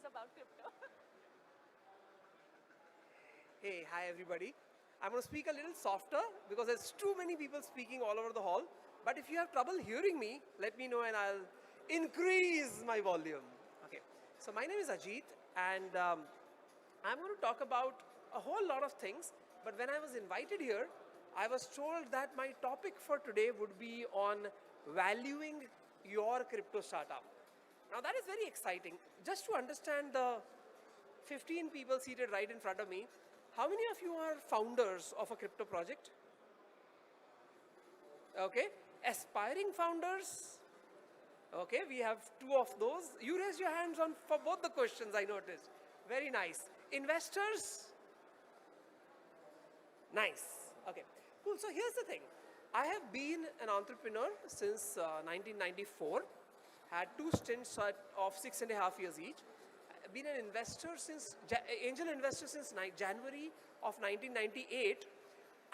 about crypto. Hey, hi everybody. I'm going to speak a little softer because there's too many people speaking all over the hall. But if you have trouble hearing me, let me know and I'll increase my volume. Okay, so my name is Ajeet and I'm going to talk about a whole lot of things. But when I was invited here, I was told that my topic for today would be on valuing your crypto startup. Now that is very exciting. Just to understand the 15 people seated right in front of me. How many of you are founders of a crypto project? Okay. Aspiring founders? Okay, we have 2 of those. You raised your hands on for both the questions, I noticed. Very nice. Investors? Nice. Okay, cool. So here's the thing. I have been an entrepreneur since 1994. Had 2 stints of 6.5 years each. Been an investor since, angel investor since January of 1998.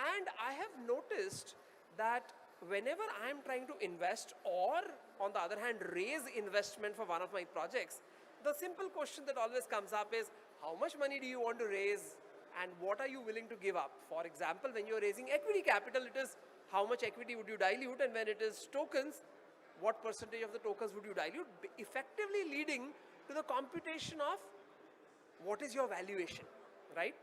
And I have noticed that whenever I am trying to invest or on the other hand raise investment for one of my projects, the simple question that always comes up is how much money do you want to raise and what are you willing to give up? For example, when you're raising equity capital, it is how much equity would you dilute, and when it is tokens, what percentage of the tokens would you dilute, effectively leading to the computation of what is your valuation, right?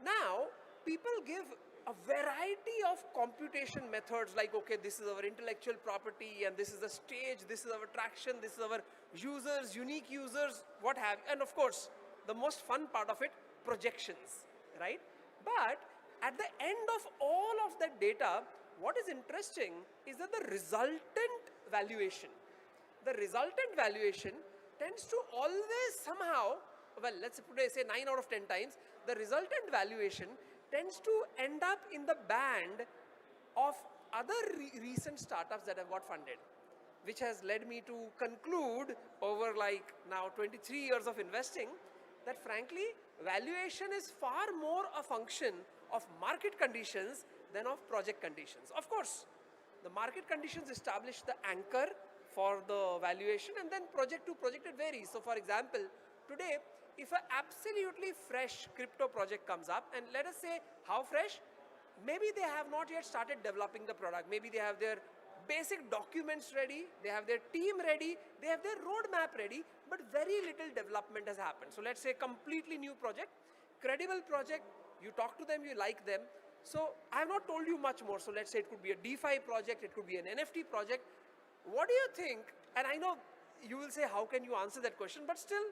Now, people give a variety of computation methods like, okay, this is our intellectual property and this is the stage, this is our traction, this is our users, unique users, what have you. And of course, the most fun part of it, projections, right? But at the end of all of that data, what is interesting is that the resultant valuation, tends to always somehow, well, let's say 9 out of 10 times, the resultant valuation tends to end up in the band of other recent startups that have got funded, which has led me to conclude over like now 23 years of investing that frankly, valuation is far more a function of market conditions than of project conditions. Of course, the market conditions establish the anchor for the valuation, and then project to project it varies. So for example, today, if an absolutely fresh crypto project comes up, and let us say how fresh, maybe they have not yet started developing the product. Maybe they have their basic documents ready, they have their team ready, they have their roadmap ready, but very little development has happened. So let's say completely new project, credible project, you talk to them, you like them. So I have not told you much more. So let's say it could be a DeFi project, it could be an NFT project. What do you think? And I know you will say, how can you answer that question? But still,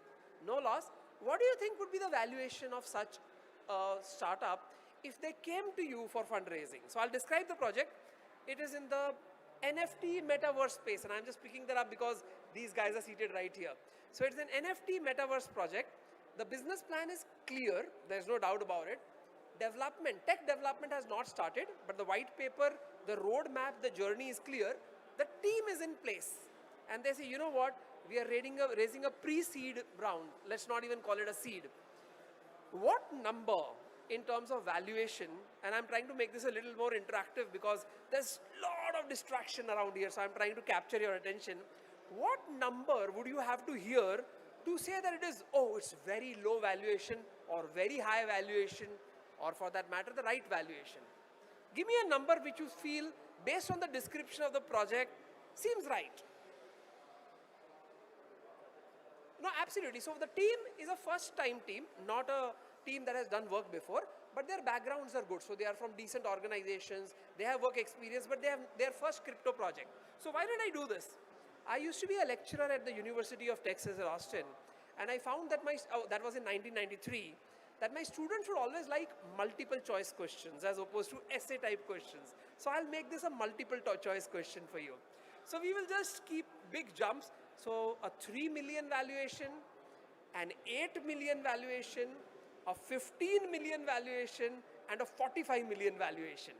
no loss. What do you think would be the valuation of such a startup if they came to you for fundraising? So I'll describe the project. It is in the NFT metaverse space, and I'm just picking that up because these guys are seated right here. So it's an NFT metaverse project. The business plan is clear. There's no doubt about it. Tech development has not started, but the white paper, the roadmap, the journey is clear. The team is in place. And they say, you know what, we are raising a pre-seed round. Let's not even call it a seed. What number in terms of valuation, and I'm trying to make this a little more interactive because there's a lot of distraction around here, so I'm trying to capture your attention. What number would you have to hear to say that it is, oh, it's very low valuation or very high valuation, or for that matter, the right valuation? Give me a number which you feel, based on the description of the project, seems right. No, absolutely. So the team is a first-time team, not a team that has done work before, but their backgrounds are good. So they are from decent organizations, they have work experience, but they have their first crypto project. So why did I do this? I used to be a lecturer at the University of Texas at Austin, and I found that that was in 1993, that my students would always like multiple choice questions as opposed to essay type questions. So I'll make this a multiple choice question for you. So we will just keep big jumps. So a 3 million valuation, an 8 million valuation, a 15 million valuation, and a 45 million valuation.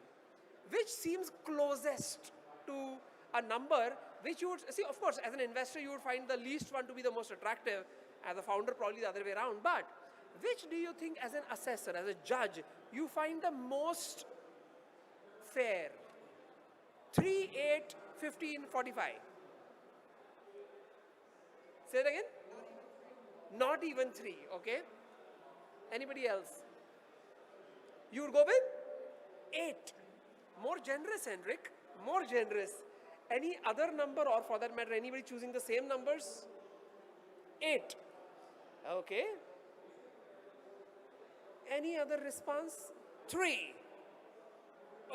Which seems closest to a number which you would, see, of course, as an investor, you would find the least one to be the most attractive. As a founder, probably the other way around. But which do you think, as an assessor, as a judge, you find the most fair? 3, 8, 15, 45. Say it again. Not even 3, okay? Anybody else? You would go with 8. More generous, Henrik. More generous. Any other number, or for that matter, anybody choosing the same numbers? 8. Okay. Any other response? 3.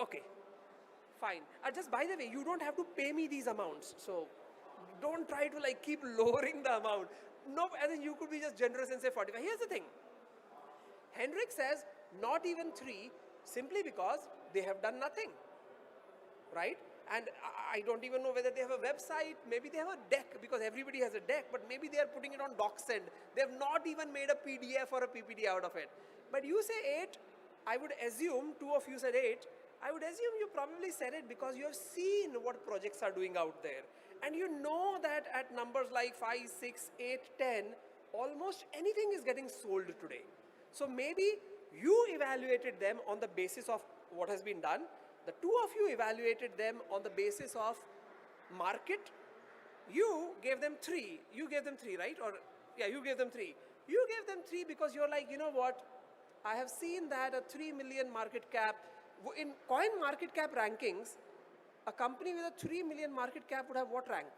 Okay. Fine. Just by the way, you don't have to pay me these amounts. So don't try to like keep lowering the amount. No, I think you could be just generous and say 45. Here's the thing. Henrik says not even 3 simply because they have done nothing. Right? And I don't even know whether they have a website. Maybe they have a deck, because everybody has a deck, but maybe they are putting it on DocSend. They have not even made a PDF or a PPT out of it. But you say 8, I would assume, 2 of you said 8, I would assume you probably said it because you have seen what projects are doing out there. And you know that at numbers like 5, 6, 8, 10, almost anything is getting sold today. So maybe you evaluated them on the basis of what has been done. The 2 of you evaluated them on the basis of market. You gave them 3. You gave them 3, right? Or yeah, you gave them 3. You gave them 3 because you're like, you know what? I have seen that a 3 million market cap, in coin market cap rankings, a company with a 3 million market cap would have what rank?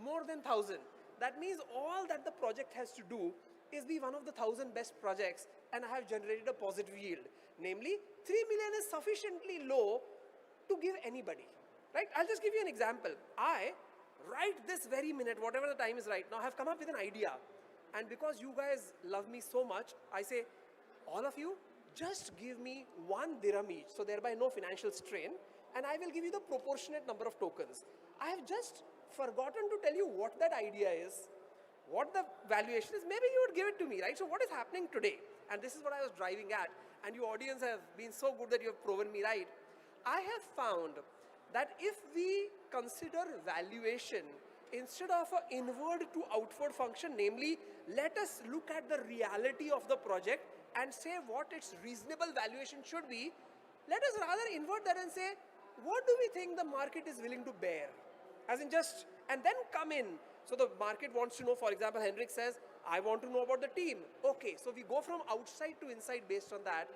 More than 1,000. That means all that the project has to do is be one of the 1,000 best projects, and I have generated a positive yield. Namely, 3 million is sufficiently low to give anybody. Right? I'll just give you an example. I, right this very minute, whatever the time is right now, have come up with an idea. And because you guys love me so much, I say, all of you, just give me 1 dirham each, so thereby no financial strain, and I will give you the proportionate number of tokens. I have just forgotten to tell you what that idea is, what the valuation is. Maybe you would give it to me, right? So what is happening today? And this is what I was driving at, and you audience have been so good that you have proven me right. I have found that if we consider valuation instead of an inward to outward function, namely, let us look at the reality of the project and say what its reasonable valuation should be, let us rather invert that and say, what do we think the market is willing to bear? As in just, and then come in. So the market wants to know, for example, Henrik says, I want to know about the team. Okay, so we go from outside to inside based on that.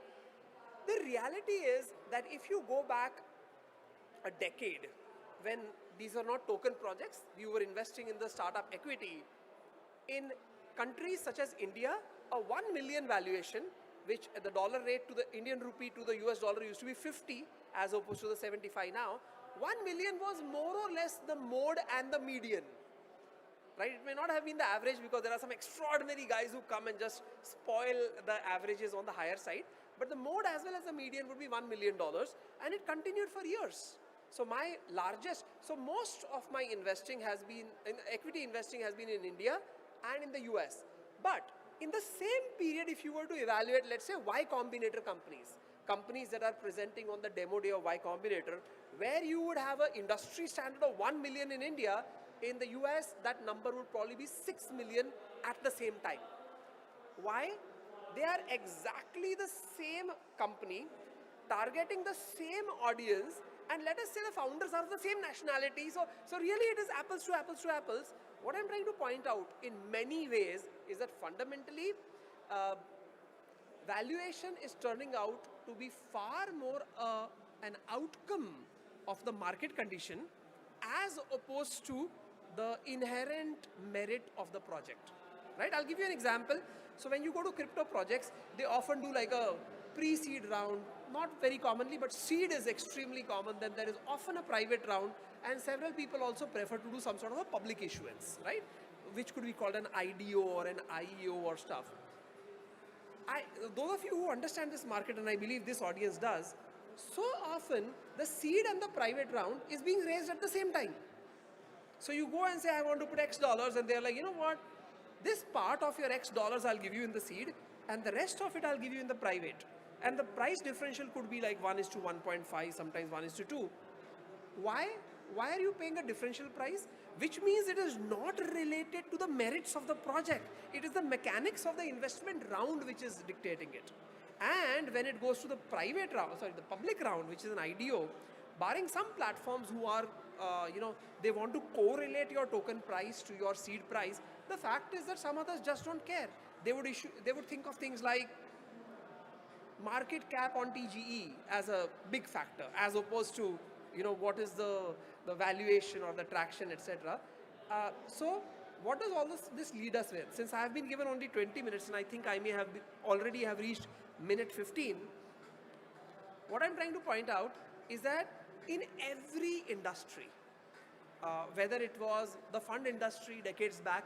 The reality is that if you go back a decade, when these are not token projects, you were investing in the startup equity. In countries such as India, a 1 million valuation, which at the dollar rate to the Indian rupee to the US dollar used to be 50 as opposed to the 75 now, 1 million was more or less the mode and the median. Right? It may not have been the average because there are some extraordinary guys who come and just spoil the averages on the higher side. But the mode as well as the median would be $1 million, and it continued for years. So my largest, so most of my investing has been, equity investing has been in India and in the US. But in the same period, if you were to evaluate, let's say, Y Combinator companies that are presenting on the demo day of Y Combinator, where you would have an industry standard of 1 million in India, in the US, that number would probably be 6 million at the same time. Why? They are exactly the same company, targeting the same audience, and let us say the founders are of the same nationality. So really it is apples to apples to apples. What I'm trying to point out in many ways is that fundamentally, valuation is turning out to be far more an outcome of the market condition as opposed to the inherent merit of the project. Right? I'll give you an example. So when you go to crypto projects, they often do like a pre-seed round, not very commonly, but seed is extremely common. Then there is often a private round, and several people also prefer to do some sort of a public issuance, right? Which could be called an IDO or an IEO or stuff. Those of you who understand this market, and I believe this audience does, so often the seed and the private round is being raised at the same time. So you go and say, I want to put X dollars, and they're like, you know what? This part of your X dollars I'll give you in the seed, and the rest of it I'll give you in the private. And the price differential could be like 1:1.5, sometimes 1:2. Why? Why are you paying a differential price? Which means it is not related to the merits of the project. It is the mechanics of the investment round which is dictating it. And when it goes to the private round, the public round, which is an IDO, barring some platforms who are they want to correlate your token price to your seed price. The fact is that some others just don't care. They would think of things like market cap on TGE as a big factor, as opposed to what is the valuation or the traction, etc. So what does all this lead us with? Since I have been given only 20 minutes and I think I may have already have reached minute 15, what I'm trying to point out is that in every industry, whether it was the fund industry decades back,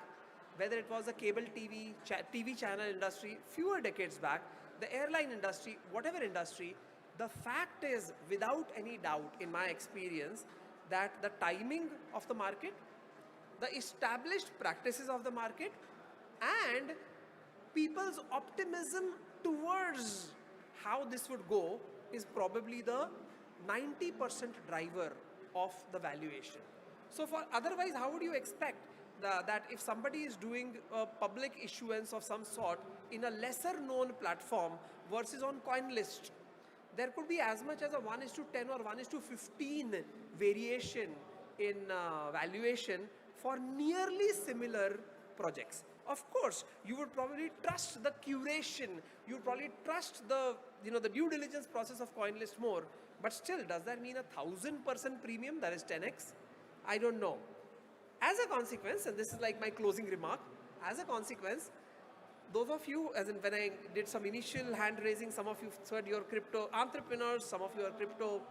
whether it was the cable TV channel industry fewer decades back, the airline industry, whatever industry, the fact is, without any doubt, in my experience, that the timing of the market, the established practices of the market, and people's optimism towards how this would go is probably the 90% driver of the valuation. So otherwise, how would you expect that if somebody is doing a public issuance of some sort in a lesser known platform versus on CoinList, there could be as much as a 1:10 or 1:15 variation in valuation for nearly similar projects. Of course, you would probably trust the curation, you would probably trust the the due diligence process of CoinList more, but still, does that mean 1000% premium? That is 10x? I don't know. As a consequence, and this is like my closing remark, as a consequence, those of you, as in when I did some initial hand raising, some of you said you're crypto entrepreneurs, some of you are crypto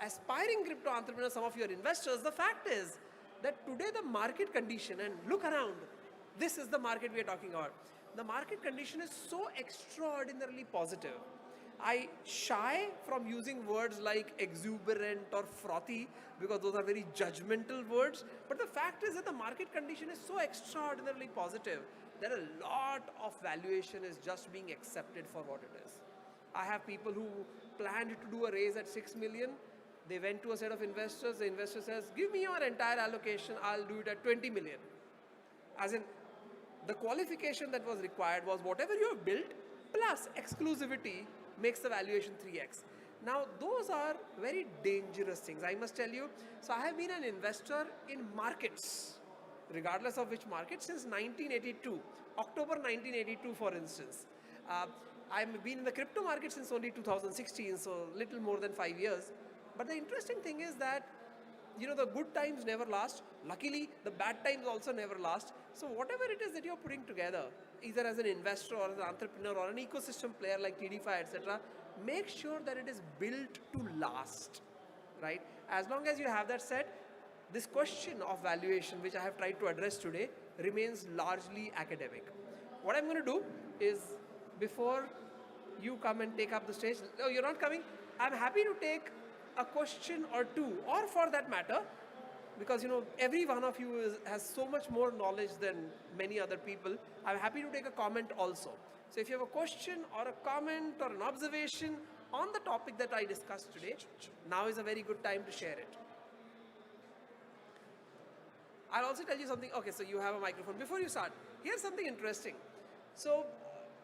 aspiring crypto entrepreneurs, some of you are investors. The fact is that today the market condition, and look around, this is the market we are talking about. The market condition is so extraordinarily positive. I shy from using words like exuberant or frothy because those are very judgmental words. But the fact is that the market condition is so extraordinarily positive that a lot of valuation is just being accepted for what it is. I have people who planned to do a raise at 6 million. They went to a set of investors. The investor says, give me your entire allocation. I'll do it at 20 million. As in, the qualification that was required was whatever you have built plus exclusivity makes the valuation 3x. Now, those are very dangerous things, I must tell you. So I have been an investor in markets, regardless of which market, since 1982, October 1982, for instance. I've been in the crypto market since only 2016, so little more than 5 years. But the interesting thing is that, the good times never last. Luckily, the bad times also never last. So whatever it is that you're putting together, either as an investor or as an entrepreneur or an ecosystem player like TDeFi, etc., make sure that it is built to last, right? As long as you have that said, this question of valuation, which I have tried to address today, remains largely academic. What I'm going to do is, before you come and take up the stage, no, you're not coming, I'm happy to take a question or two, or for that matter, because every one of you has so much more knowledge than many other people, I'm happy to take a comment also. So if you have a question or a comment or an observation on the topic that I discussed today, now is a very good time to share it. I'll also tell you something. Okay, so you have a microphone. Before you start, here's something interesting. So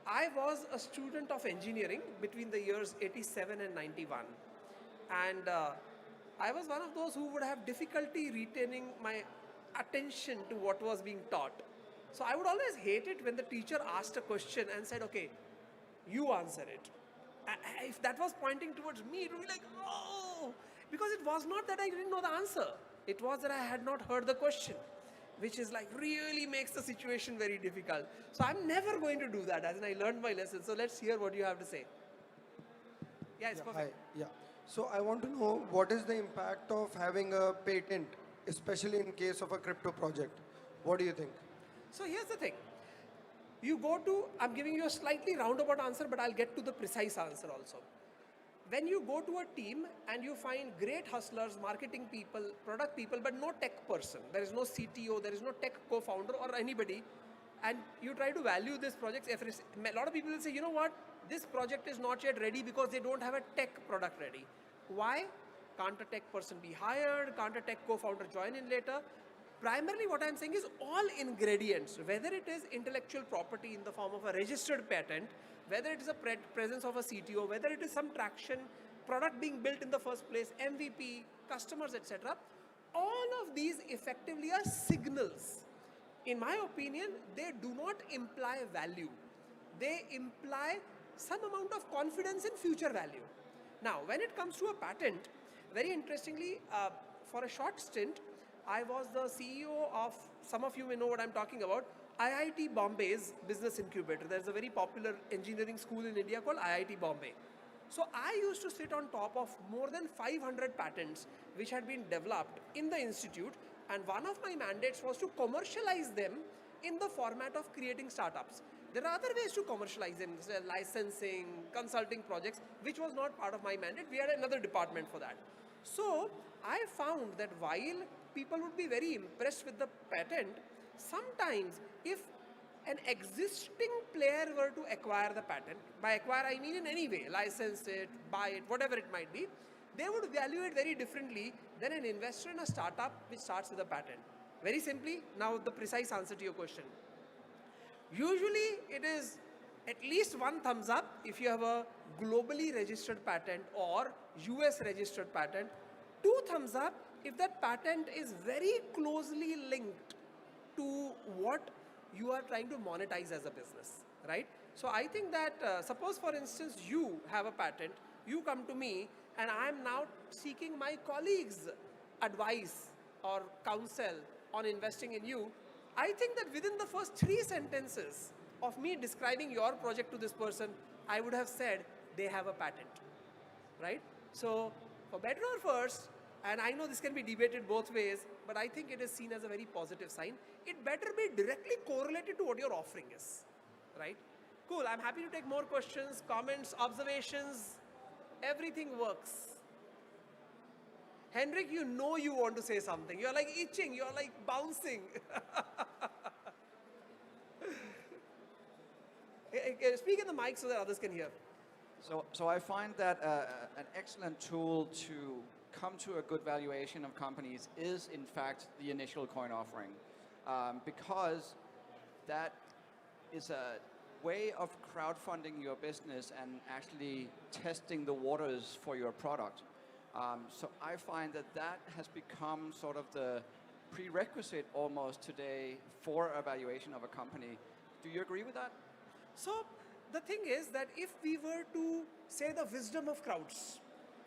I was a student of engineering between the years 87 and 91. And I was one of those who would have difficulty retaining my attention to what was being taught. So I would always hate it when the teacher asked a question and said, okay, you answer it. If that was pointing towards me, it would be like, oh, because it was not that I didn't know the answer. It was that I had not heard the question, which is like really makes the situation very difficult. So I'm never going to do that, as in I learned my lesson. So let's hear what you have to say. Yeah, it's perfect. Hi. Yeah. So I want to know, what is the impact of having a patent, especially in case of a crypto project? What do you think? So here's the thing. You go to, I'm giving you a slightly roundabout answer, but I'll get to the precise answer also. When you go to a team and you find great hustlers, marketing people, product people, but no tech person, there is no CTO, there is no tech co-founder or anybody, and you try to value this project, a lot of people will say, you know what, this project is not yet ready because they don't have a tech product ready. Why? Can't a tech person be hired? Can't a tech co-founder join in later? Primarily what I'm saying is all ingredients, whether it is intellectual property in the form of a registered patent, whether it is a presence of a CTO, whether it is some traction, product being built in the first place, MVP, customers, etc. all of these effectively are signals. In my opinion, they do not imply value. They imply some amount of confidence in future value. Now, when it comes to a patent, very interestingly, for a short stint, I was the CEO of, some of you may know what I'm talking about, IIT Bombay's business incubator. There's a very popular engineering school in India called IIT Bombay. So I used to sit on top of more than 500 patents which had been developed in the institute, and one of my mandates was to commercialize them in the format of creating startups. There are other ways to commercialize them, licensing, consulting projects, which was not part of my mandate. We had another department for that. So I found that while people would be very impressed with the patent, sometimes if an existing player were to acquire the patent, by acquire I mean in any way, license it, buy it, whatever it might be, they would value it very differently than an investor in a startup which starts with a patent. Very simply, now the precise answer to your question. Usually it is at least one thumbs up if you have a globally registered patent or US registered patent, two thumbs up if that patent is very closely linked to what you are trying to monetize as a business, right? So I think that, suppose for instance you have a patent, you come to me and I am now seeking my colleagues' advice or counsel on investing in you, I think that within the first 3 sentences of me describing your project to this person, I would have said they have a patent, right? So for better or worse, and I know this can be debated both ways, but I think it is seen as a very positive sign. It better be directly correlated to what your offering is, right? Cool, I'm happy to take more questions, comments, observations. Everything works. Henrik, you know you want to say something. You're like itching, you're like bouncing. Speak in the mic so that others can hear. So I find that an excellent tool to come to a good valuation of companies is in fact the initial coin offering, because that is a way of crowdfunding your business and actually testing the waters for your product. So I find that that has become sort of the prerequisite almost today for a valuation of a company. Do you agree with that? So the thing is that if we were to say the wisdom of crowds,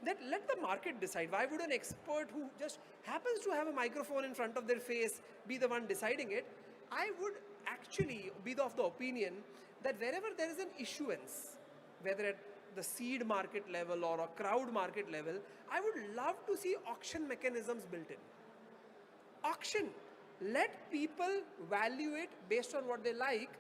that let the market decide. Why would an expert who just happens to have a microphone in front of their face be the one deciding it? I would actually be of the opinion that wherever there is an issuance, whether at the seed market level or a crowd market level, I would love to see auction mechanisms built in. Auction. Let people value it based on what they like,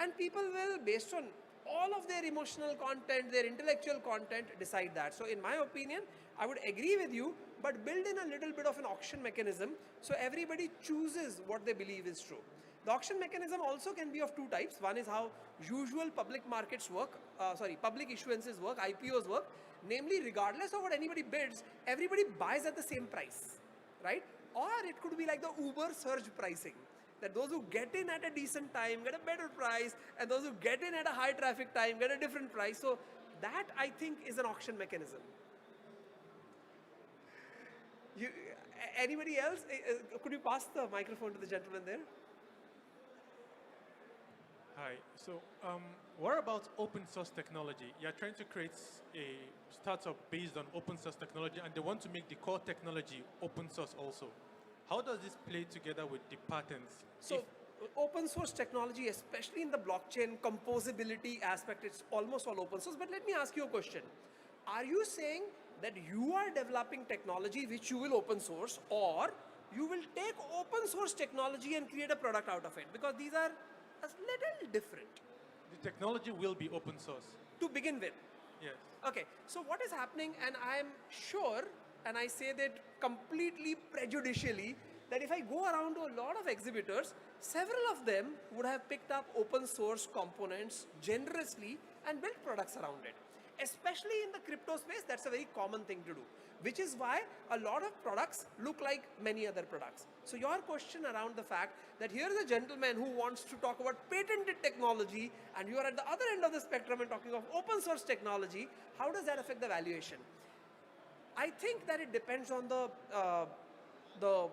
and people will, based on all of their emotional content, their intellectual content, decide that. So in my opinion, I would agree with you, but build in a little bit of an auction mechanism so everybody chooses what they believe is true. The auction mechanism also can be of 2 types. One is how usual public markets work, public issuances work, IPOs work. Namely, regardless of what anybody bids, everybody buys at the same price, right? Or it could be like the Uber surge pricing, that those who get in at a decent time get a better price, and those who get in at a high traffic time get a different price. So that, I think, is an auction mechanism. Anybody else? Could you pass the microphone to the gentleman there? Hi. So, what about open source technology? You're trying to create a startup based on open source technology, and they want to make the core technology open source also. How does this play together with the patents? So, open source technology, especially in the blockchain composability aspect, it's almost all open source. But let me ask you a question. Are you saying that you are developing technology which you will open source, or you will take open source technology and create a product out of it? Because these are a little different. The technology will be open source. To begin with. Yes. Okay, so what is happening, and I am sure, and I say that completely prejudicially, that if I go around to a lot of exhibitors, several of them would have picked up open source components generously and built products around it. Especially in the crypto space, that's a very common thing to do, which is why a lot of products look like many other products. So your question around the fact that here's a gentleman who wants to talk about patented technology, and you are at the other end of the spectrum and talking of open source technology, how does that affect the valuation? I think that it depends on the the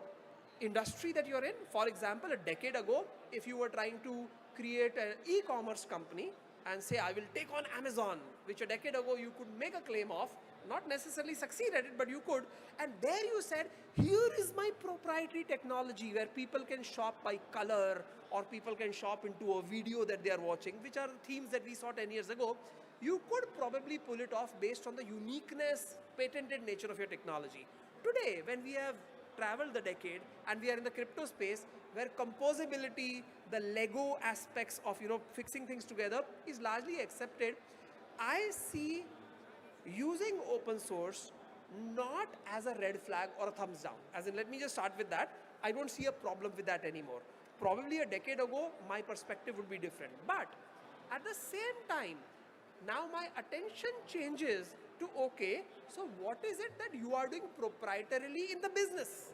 industry that you're in. For example, a decade ago, if you were trying to create an e-commerce company and say, I will take on Amazon, which a decade ago you could make a claim of, not necessarily succeed at it, but you could. And there you said, here is my proprietary technology where people can shop by color or people can shop into a video that they are watching, which are themes that we saw 10 years ago. You could probably pull it off based on the uniqueness, patented nature of your technology. Today, when we have traveled the decade and we are in the crypto space where composability, the Lego aspects of fixing things together is largely accepted, I see using open source not as a red flag or a thumbs down. As in, let me just start with that. I don't see a problem with that anymore. Probably a decade ago, my perspective would be different. But at the same time, now my attention changes to, okay, so what is it that you are doing proprietarily in the business?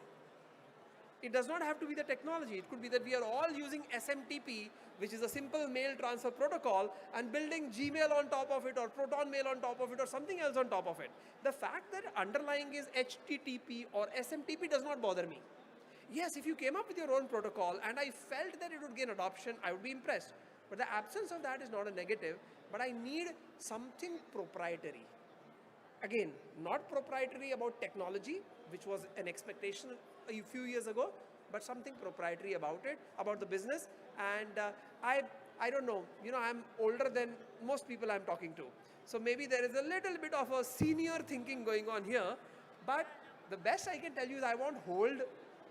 It does not have to be the technology. It could be that we are all using SMTP, which is a simple mail transfer protocol, and building Gmail on top of it, or Proton Mail on top of it, or something else on top of it. The fact that underlying is HTTP or SMTP does not bother me. Yes, if you came up with your own protocol and I felt that it would gain adoption, I would be impressed. But the absence of that is not a negative, but I need something proprietary. Again, not proprietary about technology, which was an expectation a few years ago, but something proprietary about it, about the business. And I don't know, I'm older than most people I'm talking to. So maybe there is a little bit of a senior thinking going on here, but the best I can tell you is I won't hold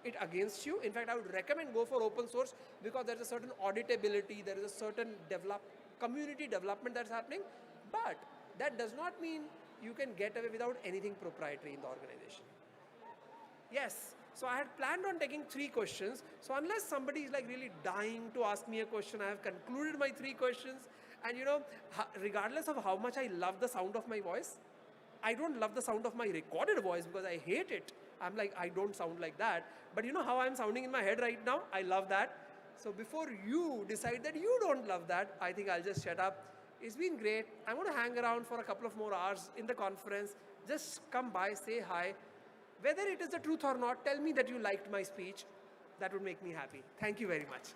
it against you. In fact, I would recommend go for open source because there's a certain auditability, there is a certain community development that's happening, but that does not mean you can get away without anything proprietary in the organization. Yes, so I had planned on taking 3 questions. So unless somebody is like really dying to ask me a question, I have concluded my 3 questions. And regardless of how much I love the sound of my voice, I don't love the sound of my recorded voice because I hate it. I'm like, I don't sound like that. But you know how I'm sounding in my head right now? I love that. So before you decide that you don't love that, I think I'll just shut up. It's been great. I want to hang around for a couple of more hours in the conference. Just come by, say hi. Whether it is the truth or not, tell me that you liked my speech. That would make me happy. Thank you very much.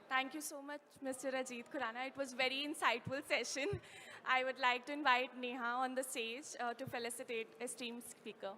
Thank you so much, Mr. Ajeet Khurana. It was a very insightful session. I would like to invite Neha on the stage to felicitate esteemed speaker.